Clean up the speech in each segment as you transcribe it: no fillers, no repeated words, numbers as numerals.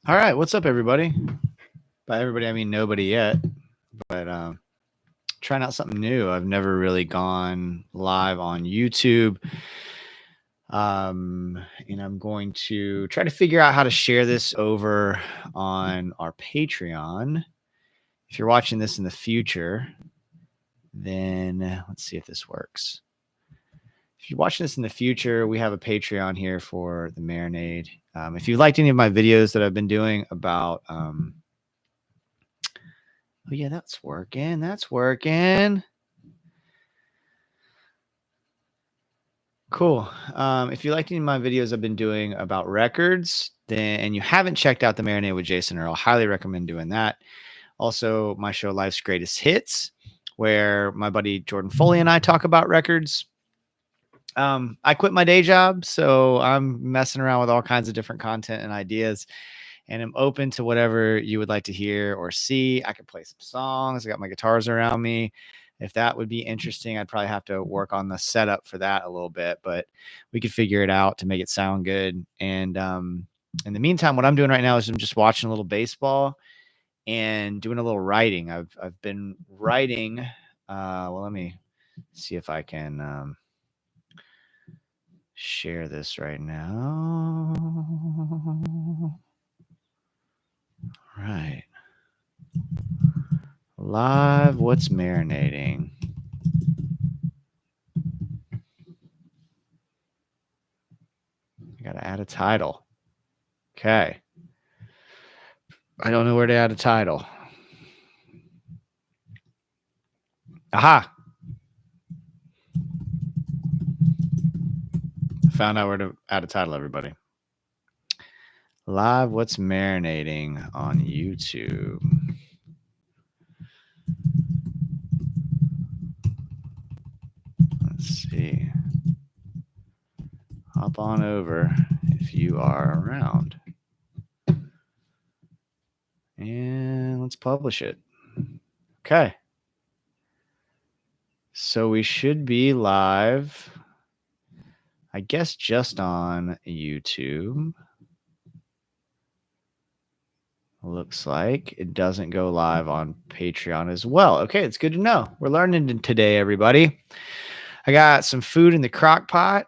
All right, what's up, everybody? By everybody, I mean nobody yet, but trying out something new. I've never really gone live on YouTube, and I'm going to try to figure out how to share this over on our Patreon. If you're watching this in the future, then let's see if this works. If you're watching this in the future, we have a Patreon here for the Marinade. If you liked any of my videos that I've been doing about oh yeah, that's working. That's working. Cool. If you liked any of my videos I've been doing about records, then and you haven't checked out the Marinade with Jason Earl, highly recommend doing that. Also, my show Life's Greatest Hits, where my buddy Jordan Foley and I talk about records. I quit my day job, so I'm messing around with all kinds of different content and ideas, and I'm open to whatever you would like to hear or see. I can play some songs. I got my guitars around me. If that would be interesting, I'd probably have to work on the setup for that a little bit, but we could figure it out to make it sound good. And in the meantime, what I'm doing right now is I'm just watching a little baseball and doing a little writing. I've been writing. Well, let me see if I can share this right now. Right. Live, what's marinating? I gotta add a title. Okay. I don't know where to add a title. Aha. Found out where to add a title, everybody. Live, what's marinating on YouTube? Let's see. Hop on over if you are around. And let's publish it. Okay. So we should be live, I guess, just on YouTube. Looks like it doesn't go live on Patreon as well. Okay, it's good to know. We're learning today, everybody. I got some food in the crock pot.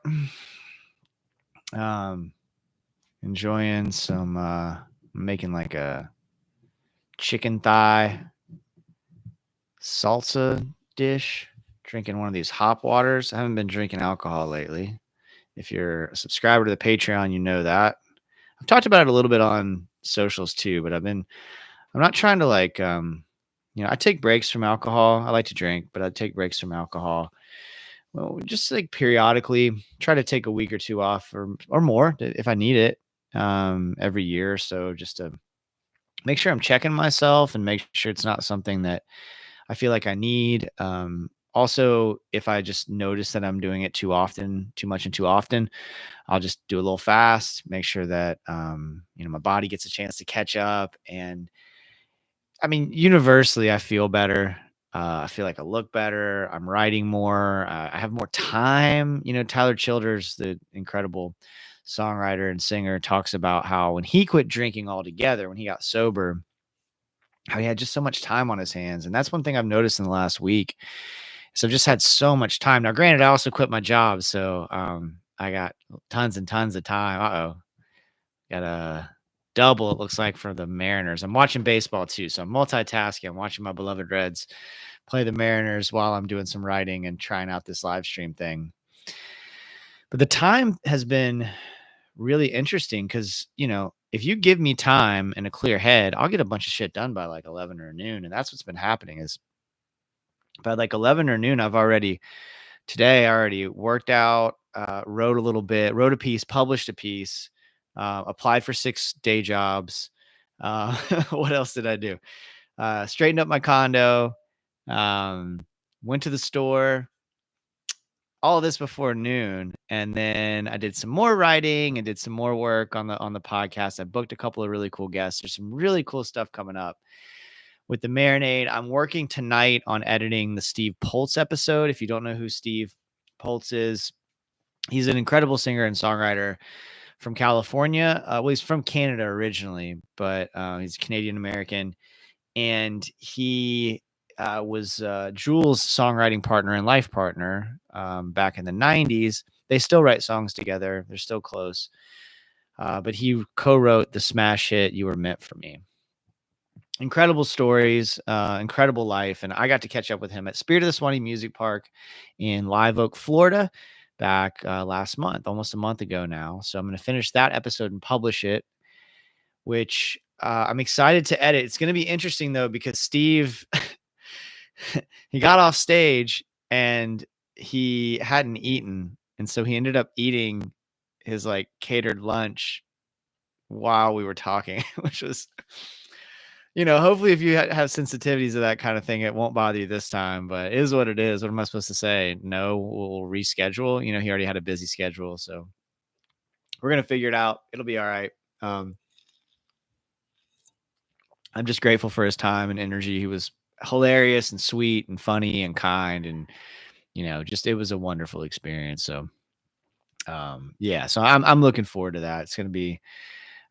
Enjoying some making like a chicken thigh salsa dish, drinking one of these hop waters. I haven't been drinking alcohol lately. If you're a subscriber to the Patreon, you know that. I've talked about it a little bit on socials too, but I'm not trying to I take breaks from alcohol. I like to drink, but I take breaks from alcohol. Well, just like periodically try to take a week or two off or more if I need it every year or so, just to make sure I'm checking myself and make sure it's not something that I feel like I need. Also, if I just notice that I'm doing it too often, too much and too often, I'll just do a little fast, make sure that my body gets a chance to catch up. And I mean, universally, I feel better. I feel like I look better. I'm writing more. I have more time. Tyler Childers, the incredible songwriter and singer, talks about how when he quit drinking altogether, when he got sober, how he had just so much time on his hands. And that's one thing I've noticed in the last week. So I've just had so much time. Now, granted, I also quit my job. So I got tons and tons of time. Got a double, it looks like, for the Mariners. I'm watching baseball too. So I'm multitasking. I'm watching my beloved Reds play the Mariners while I'm doing some writing and trying out this live stream thing. But the time has been really interesting because, if you give me time and a clear head, I'll get a bunch of shit done by like 11 or noon. And that's what's been happening is by like 11 or noon, today I already worked out, wrote a little bit, wrote a piece, published a piece, applied for 6 day jobs. What else did I do? Straightened up my condo, went to the store, all of this before noon. And then I did some more writing and did some more work on the podcast. I booked a couple of really cool guests. There's some really cool stuff coming up with the Marinade. I'm working tonight on editing the Steve Poltz episode. If you don't know who Steve Poltz is, he's an incredible singer and songwriter from California. Well, he's from Canada originally, but he's Canadian American, and he was Jules' songwriting partner and life partner back in the '90s. They still write songs together. They're still close. But he co-wrote the smash hit "You Were Meant for Me." Incredible stories, incredible life, and I got to catch up with him at Spirit of the Swanee Music Park in Live Oak, Florida, back last month, almost a month ago now. So I'm going to finish that episode and publish it, which I'm excited to edit. It's going to be interesting though because Steve he got off stage and he hadn't eaten, and so he ended up eating his like catered lunch while we were talking, which was, hopefully if you have sensitivities to that kind of thing, it won't bother you this time, but it is what it is. What am I supposed to say? No, we'll reschedule. He already had a busy schedule, so we're going to figure it out. It'll be all right. I'm just grateful for his time and energy. He was hilarious and sweet and funny and kind, and just it was a wonderful experience. So yeah, so I'm looking forward to that. It's going to be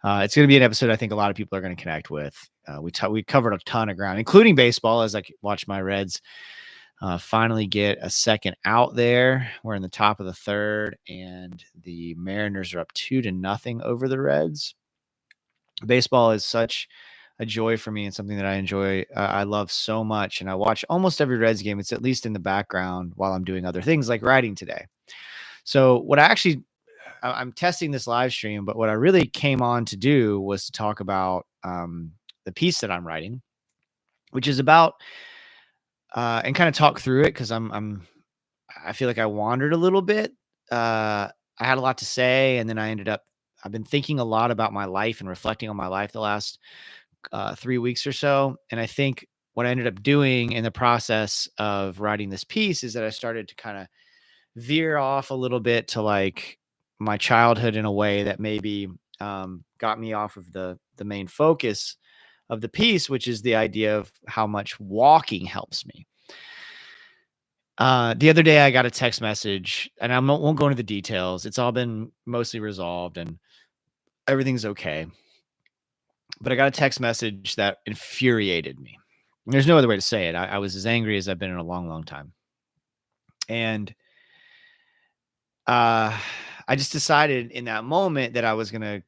an episode I think a lot of people are going to connect with. We covered a ton of ground, including baseball, as I watched my Reds finally get a second out there. We're in the top of the third, and the Mariners are up 2-0 over the Reds. Baseball is such a joy for me and something that I enjoy. I love so much, and I watch almost every Reds game. It's at least in the background while I'm doing other things like writing today. So I'm testing this live stream, but what I really came on to do was to talk about the piece that I'm writing, which is about and kind of talk through it because I feel like I wandered a little bit. I had a lot to say, and then I've been thinking a lot about my life and reflecting on my life the last 3 weeks or so. And I think what I ended up doing in the process of writing this piece is that I started to kind of veer off a little bit to like my childhood in a way that maybe got me off of the main focus of the piece, which is the idea of how much walking helps me. The other day I got a text message, and I won't go into the details. It's all been mostly resolved and everything's okay. But I got a text message that infuriated me. There's no other way to say it. I was as angry as I've been in a long, long time. And I just decided in that moment that I was gonna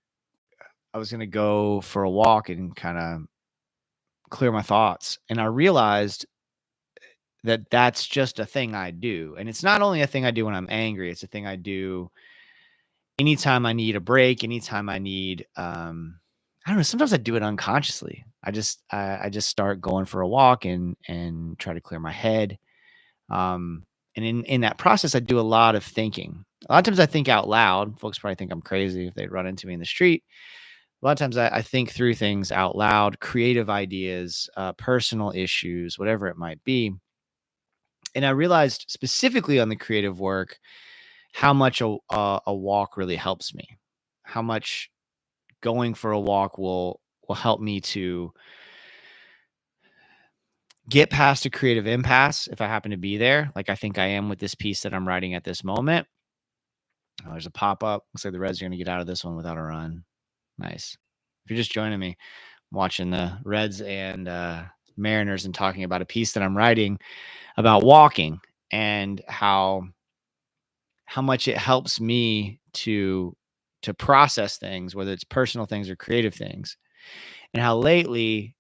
go for a walk and kind of clear my thoughts. And I realized that that's just a thing I do. And it's not only a thing I do when I'm angry, it's a thing I do anytime I need a break, anytime I need I don't know, sometimes I do it unconsciously. I just start going for a walk and try to clear my head. And in that process, I do a lot of thinking. A lot of times I think out loud. Folks probably think I'm crazy if they run into me in the street. A lot of times I think through things out loud, creative ideas, personal issues, whatever it might be. And I realized specifically on the creative work how much a walk really helps me, how much going for a walk will help me to get past a creative impasse if I happen to be there, like I think I am with this piece that I'm writing at this moment. Oh, there's a pop-up. Looks like the Reds are going to get out of this one without a run. Nice. If you're just joining me, I'm watching the Reds and Mariners and talking about a piece that I'm writing about walking and how much it helps me to process things, whether it's personal things or creative things, and how lately,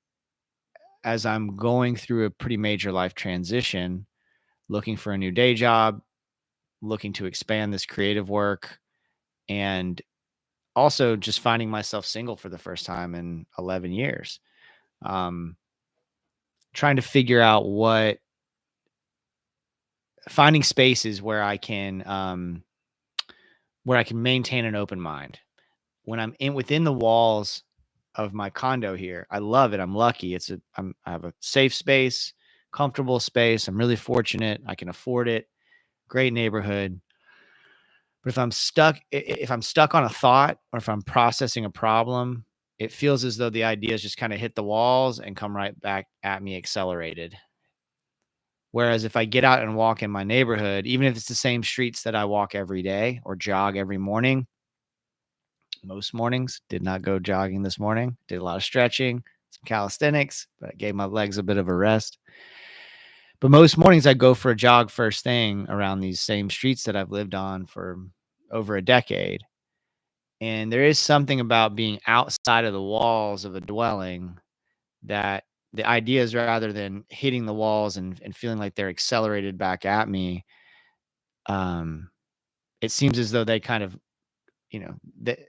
as I'm going through a pretty major life transition, looking for a new day job, looking to expand this creative work, and also just finding myself single for the first time in 11 years. Trying to figure out finding spaces where I can maintain an open mind. When I'm within the walls of my condo here, I love it. I'm lucky. I have a safe space, comfortable space. I'm really fortunate. I can afford it. Great neighborhood. But if I'm stuck on a thought or if I'm processing a problem, it feels as though the ideas just kind of hit the walls and come right back at me accelerated. Whereas if I get out and walk in my neighborhood, even if it's the same streets that I walk every day or jog every morning, Most mornings did not go jogging this morning. Did a lot of stretching, some calisthenics, but I gave my legs a bit of a rest. But most mornings I go for a jog first thing around these same streets that I've lived on for over a decade. And there is something about being outside of the walls of a dwelling that the idea is rather than hitting the walls and feeling like they're accelerated back at me, um, it seems as though they kind of, you know, that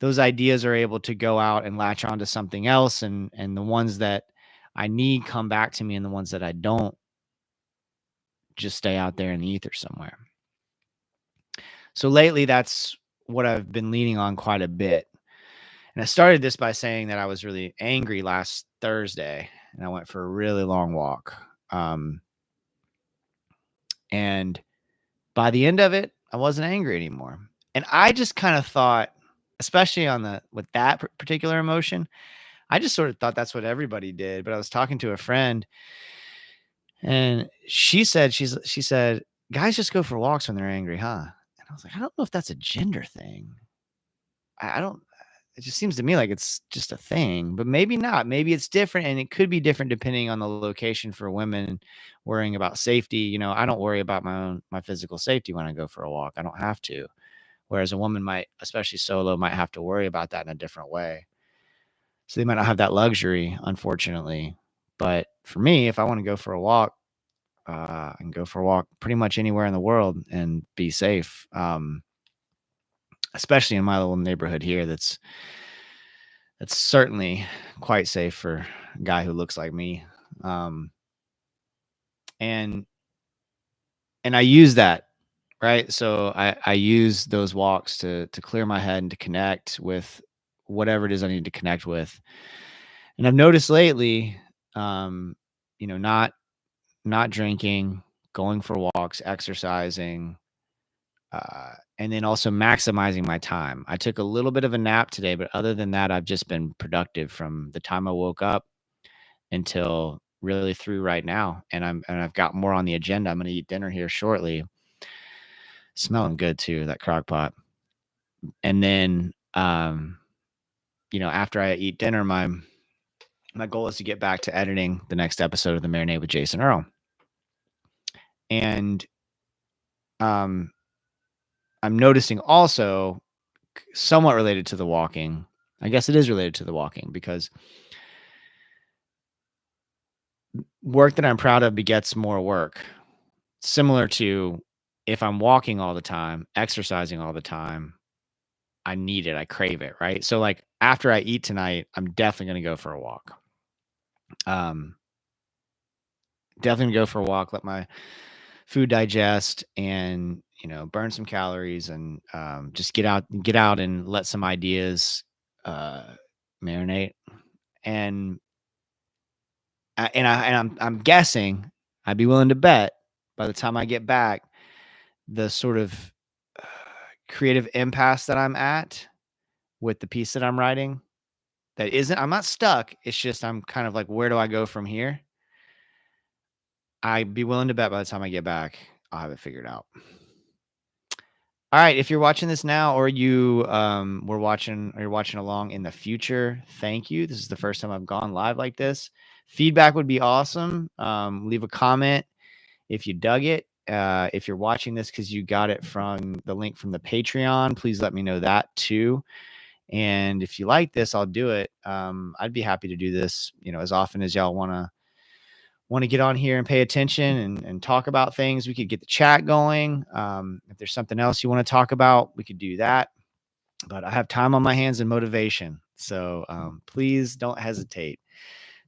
those ideas are able to go out and latch onto something else, and the ones that I need come back to me, and the ones that I don't just stay out there in the ether somewhere. So lately, that's what I've been leaning on quite a bit. And I started this by saying that I was really angry last Thursday, and I went for a really long walk. Um, and by the end of it, I wasn't angry anymore. And I just kind of thought, especially on the with that particular emotion, I just sort of thought that's what everybody did. But I was talking to a friend, and she said, guys just go for walks when they're angry, huh? And I was like, I don't know if that's a gender thing. I don't. It just seems to me like it's just a thing, but maybe not. Maybe it's different, and it could be different depending on the location for women worrying about safety. I don't worry about my physical safety when I go for a walk. I don't have to. Whereas a woman might, especially solo, might have to worry about that in a different way. So they might not have that luxury, unfortunately. But for me, if I want to go for a walk, I can go for a walk pretty much anywhere in the world and be safe. Especially in my little neighborhood here, that's certainly quite safe for a guy who looks like me. Um, and and I use that, right? So I use those walks to clear my head and to connect with whatever it is I need to connect with. And I've noticed lately, um, not drinking, going for walks, exercising, and then also maximizing my time. I took a little bit of a nap today, but other than that, I've just been productive from the time I woke up until really through right now. And I've got more on the agenda. I'm gonna eat dinner here shortly. Smelling good too, that crock pot. And then after I eat dinner, my goal is to get back to editing the next episode of the Marinate with Jason Earl. And um I'm noticing also somewhat related to the walking. I guess it is related to the walking because work that I'm proud of begets more work. Similar to if I'm walking all the time, exercising all the time, I need it. I crave it, right? So like after I eat tonight, I'm definitely going to go for a walk. Um, Definitely go for a walk, let my food digest and, burn some calories and just get out and let some ideas uh, marinate. And I'm guessing I'd be willing to bet by the time I get back, the sort of uh, creative impasse that I'm at with the piece that I'm writing that isn't I'm not stuck. It's just I'm kind of like, where do I go from here? I'd be willing to bet by the time I get back, I'll have it figured out. All right, if you're watching this now or you're watching along in the future, thank you. This is the first time I've gone live like this. Feedback would be awesome. Leave a comment if you dug it. If you're watching this because you got it from the link from the Patreon, please let me know that too. And if you like this, I'll do it. I'd be happy to do this, as often as y'all want to get on here and pay attention and talk about things. We could get the chat going. If there's something else you want to talk about, we could do that. But I have time on my hands and motivation. So please don't hesitate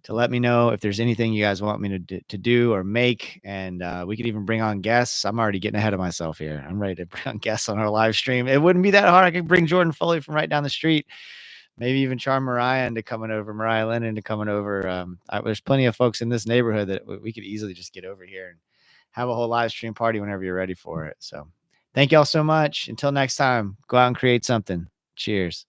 to let me know if there's anything you guys want me to do or make. And we could even bring on guests. I'm already getting ahead of myself here. I'm ready to bring on guests on our live stream. It wouldn't be that hard. I could bring Jordan Foley from right down the street. Maybe even charm Mariah Lennon into coming over. There's plenty of folks in this neighborhood that we could easily just get over here and have a whole live stream party whenever you're ready for it. So thank y'all so much. Until next time, go out and create something. Cheers.